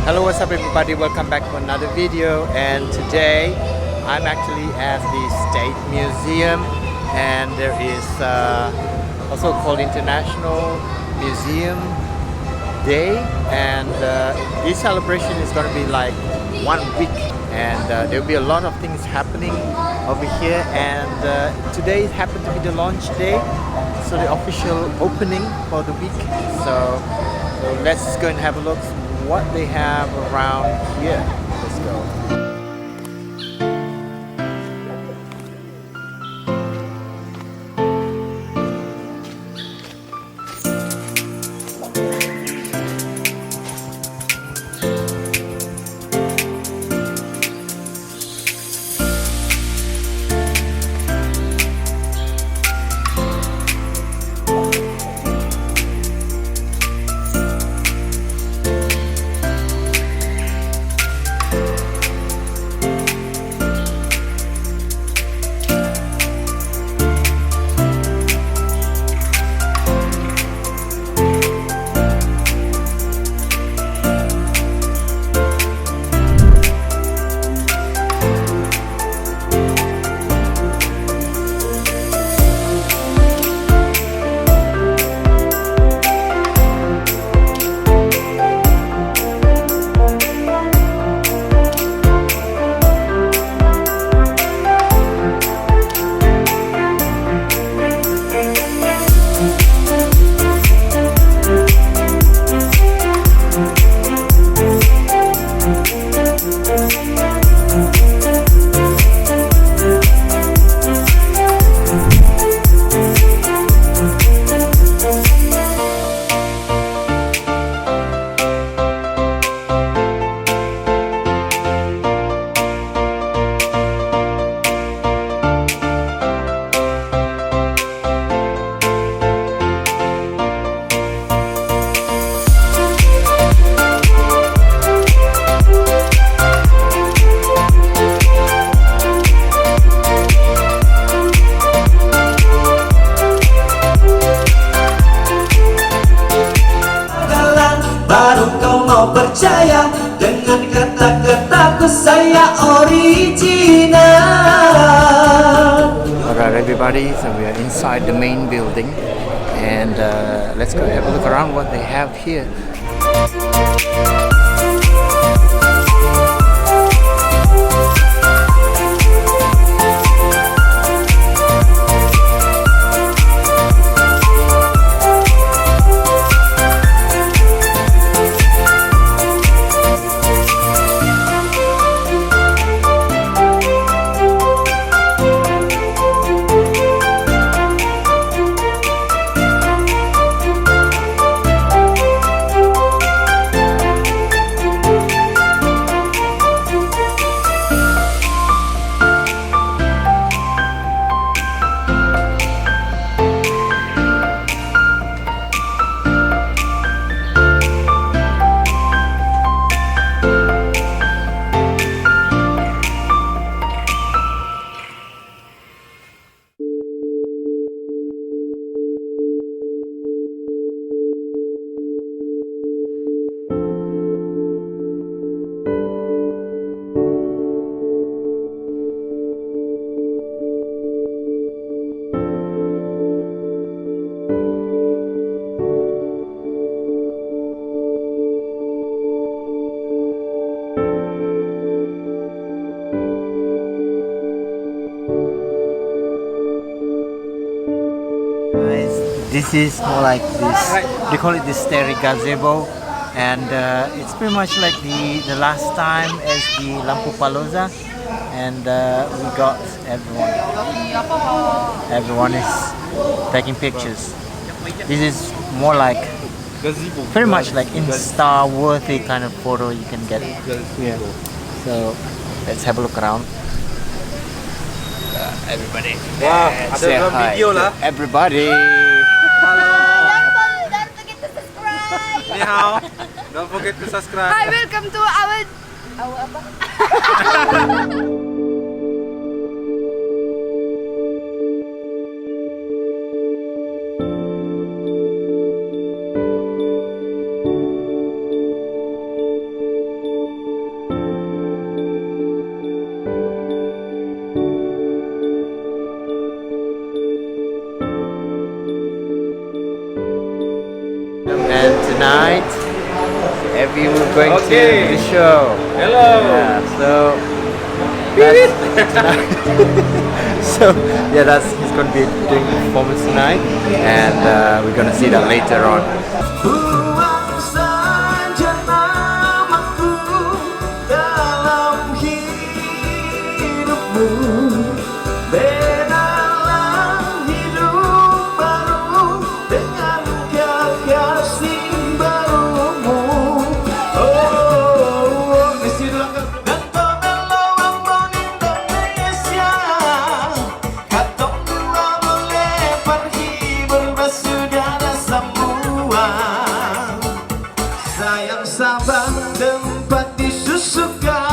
Hello, what's up everybody, welcome back to another video. And today I'm actually at the State Museum, and there is also called International Museum Day, and this celebration is going to be like 1 week, and there'll be a lot of things happening over here. And today happened to be the launch day, so the official opening for the week. So let's go and have a look what they have around here. Let's go. Baru kau mau percaya dengan kata-kataku, saya original. Alright everybody, so we are inside the main building, and let's go have a look around what they have here. This is more like this, they call it the Starry Gazebo, and it's pretty much like the last time as the Lampu Paloza, and we got everyone is taking pictures. This is more like pretty much like Insta worthy kind of photo you can get here. So let's have a look around. Everybody, Wah, say ada dalam hi video to lah. everybody. Don't forget to subscribe. Ni hao. Don't forget to subscribe. Hi, welcome to our apa? going to Okay. the show. Hello. Yeah, so that's so yeah, that's he's going to be doing performance tonight, and we're going to see that later on. Buang saja namaku dalam hidupmu. Bedalah hidup baru dengan kekasih barumu. Oh, mesti dulu dan kau melawang Indonesia. Katong dua boleh pergi bersaudara semua. Sayang Sabah tempat disusukan.